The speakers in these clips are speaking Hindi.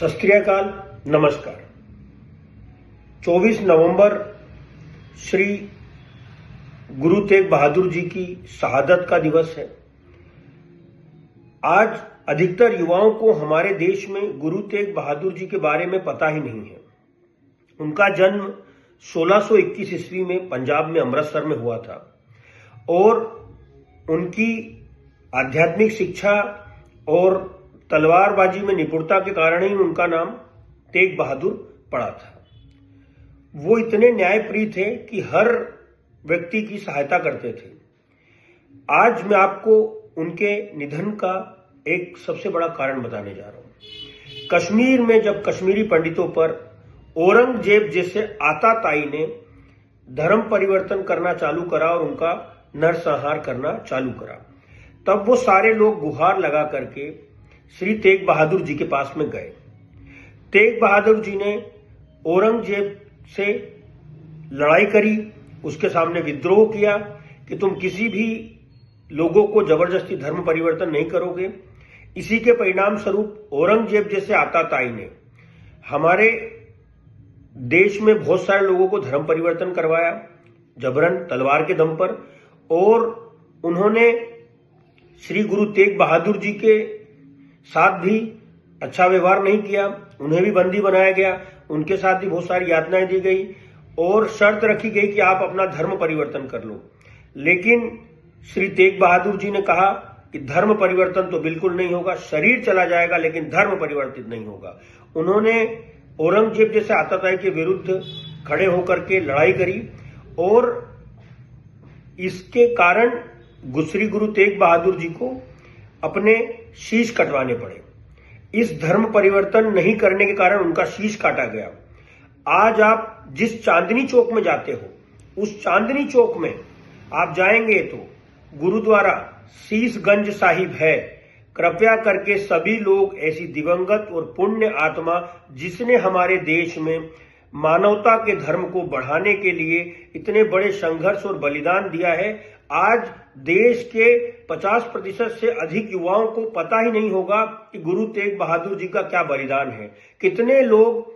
सत श्री अकाल, नमस्कार। 24 नवंबर श्री गुरु तेग बहादुर जी की शहादत का दिवस है। आज अधिकतर युवाओं को हमारे देश में गुरु तेग बहादुर जी के बारे में पता ही नहीं है। उनका जन्म 1621 ईस्वी में पंजाब में अमृतसर में हुआ था और उनकी आध्यात्मिक शिक्षा और तलवारबाजी में निपुणता के कारण ही उनका नाम तेग बहादुर पड़ा था। वो इतने न्यायप्रिय थे कि हर व्यक्ति की सहायता करते थे। आज मैं आपको उनके निधन का एक सबसे बड़ा कारण बताने जा रहा हूं। कश्मीर में जब कश्मीरी पंडितों पर औरंगजेब जैसे आताताई ने धर्म परिवर्तन करना चालू करा और उनका नरसंहार करना चालू करा, तब वो सारे लोग गुहार लगा करके श्री तेग बहादुर जी के पास में गए। तेग बहादुर जी ने औरंगजेब से लड़ाई करी, उसके सामने विद्रोह किया कि तुम किसी भी लोगों को जबरदस्ती धर्म परिवर्तन नहीं करोगे। इसी के परिणाम स्वरूप औरंगजेब जैसे आताताई ने हमारे देश में बहुत सारे लोगों को धर्म परिवर्तन करवाया, जबरन तलवार के दम पर। और उन्होंने श्री गुरु तेग बहादुर जी के साथ भी अच्छा व्यवहार नहीं किया, उन्हें भी बंदी बनाया गया, उनके साथ भी बहुत सारी यातनाएं दी गई और शर्त रखी गई कि आप अपना धर्म परिवर्तन कर लो। लेकिन श्री तेग बहादुर जी ने कहा कि धर्म परिवर्तन तो बिल्कुल नहीं होगा, शरीर चला जाएगा लेकिन धर्म परिवर्तित नहीं होगा। उन्होंने औरंगजेब जैसे आताताई के विरुद्ध खड़े होकर के लड़ाई करी और इसके कारण श्री गुरु तेग बहादुर जी को अपने शीश कटवाने पड़े। इस धर्म परिवर्तन नहीं करने के कारण उनका शीश काटा गया। आज आप जिस चांदनी चौक में जाते हो, उस चांदनी चौक में आप जाएंगे तो गुरुद्वारा शीशगंज साहिब है। कृपया करके सभी लोग ऐसी दिवंगत और पुण्य आत्मा जिसने हमारे देश में मानवता के धर्म को बढ़ाने के लिए इतने बड़े संघर्ष और बलिदान दिया है, आज देश के 50% से अधिक युवाओं को पता ही नहीं होगा कि गुरु तेग बहादुर जी का क्या बलिदान है। कितने लोग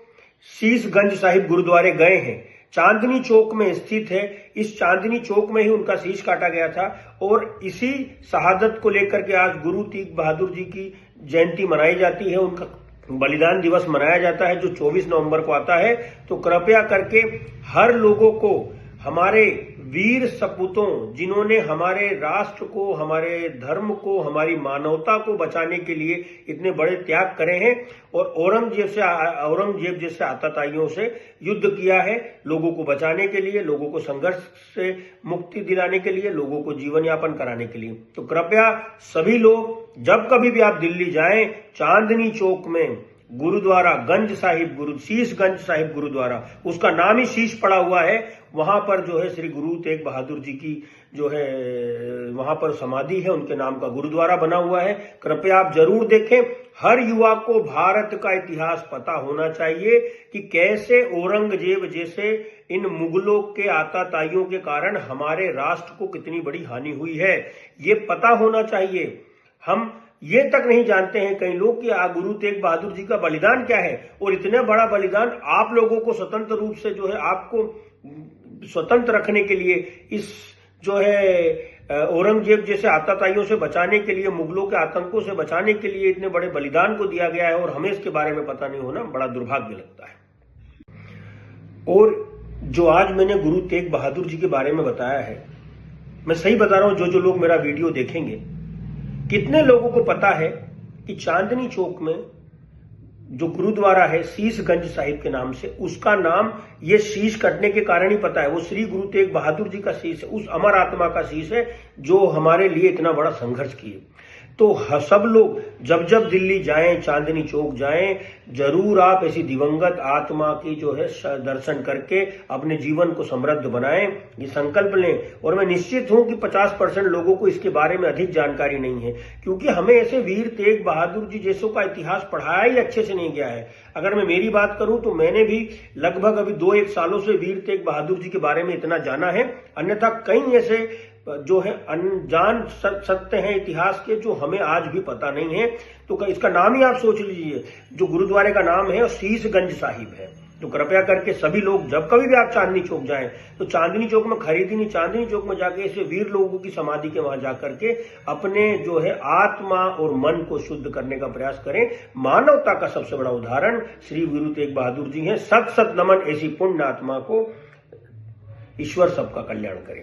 शीशगंज साहिब गुरुद्वारे गए हैं, चांदनी चौक में स्थित है। इस चांदनी चौक में ही उनका शीश काटा गया था और इसी शहादत को लेकर के आज गुरु तेग बहादुर जी की जयंती मनाई जाती है, उनका बलिदान दिवस मनाया जाता है जो 24 नवंबर को आता है। तो कृपया करके हर लोगों को, हमारे वीर सपूतों जिन्होंने हमारे राष्ट्र को, हमारे धर्म को, हमारी मानवता को बचाने के लिए इतने बड़े त्याग करे हैं और औरंगजेब जैसे आताताइयों से युद्ध किया है, लोगों को बचाने के लिए, लोगों को संघर्ष से मुक्ति दिलाने के लिए, लोगों को जीवन यापन कराने के लिए। तो कृपया सभी लोग जब कभी भी आप दिल्ली जाएं, चांदनी चौक में गुरुद्वारा गंज साहिब शीशगंज साहिब गुरुद्वारा, उसका नाम ही शीश पड़ा हुआ है, वहां पर जो है श्री गुरु तेग बहादुर जी की जो है वहां पर समाधि है, उनके नाम का गुरुद्वारा बना हुआ है। कृपया आप जरूर देखें। हर युवा को भारत का इतिहास पता होना चाहिए कि कैसे औरंगजेब जैसे इन मुगलों के आताताइयों के कारण हमारे राष्ट्र को कितनी बड़ी हानि हुई है, ये पता होना चाहिए। हम ये तक नहीं जानते हैं कई लोग कि गुरु तेग बहादुर जी का बलिदान क्या है, और इतने बड़ा बलिदान आप लोगों को स्वतंत्र रूप से जो है आपको स्वतंत्र रखने के लिए, इस जो है औरंगजेब जैसे आताताइयों से बचाने के लिए, मुगलों के आतंकों से बचाने के लिए इतने बड़े बलिदान को दिया गया है और हमें इसके बारे में पता नहीं होना बड़ा दुर्भाग्य लगता है। और जो आज मैंने गुरु तेग बहादुर जी के बारे में बताया है, मैं सही बता रहा हूं, जो लोग मेरा वीडियो देखेंगे, कितने लोगों को पता है कि चांदनी चौक में जो गुरुद्वारा है शीशगंज साहिब के नाम से, उसका नाम ये शीश कटने के कारण ही पता है। वो श्री गुरु तेग बहादुर जी का शीश है, उस अमर आत्मा का शीश है जो हमारे लिए इतना बड़ा संघर्ष किए। तो सब लोग जब जब दिल्ली जाएं, चांदनी चौक जाएं, जरूर आप ऐसी दिवंगत आत्मा की जो है दर्शन करके अपने जीवन को समृद्ध बनाएं, ये संकल्प लें। और मैं निश्चित हूं कि 50% लोगों को इसके बारे में अधिक जानकारी नहीं है, क्योंकि हमें ऐसे वीर तेग बहादुर जी जैसों का इतिहास पढ़ाया ही अच्छे से नहीं गया है। अगर मैं मेरी बात करूं तो मैंने भी लगभग अभी 2-1 सालों से वीर तेग बहादुर जी के बारे में इतना जाना है, अन्यथा कई ऐसे जो है अनजान सत्य हैं इतिहास के, जो हमें आज भी पता नहीं है। तो इसका नाम ही आप सोच लीजिए, जो गुरुद्वारे का नाम है शीशगंज साहिब है। तो कृपया करके सभी लोग जब कभी भी आप चांदनी चौक जाएं तो चांदनी चौक में खरीदी नहीं, चांदनी चौक में जाके ऐसे वीर लोगों की समाधि के वहां जाकर के अपने जो है आत्मा और मन को शुद्ध करने का प्रयास करें। मानवता का सबसे बड़ा उदाहरण श्री गुरु तेग बहादुर जी हैं। सत सत नमन ऐसी पुण्य आत्मा को। ईश्वर सबका कल्याण करे।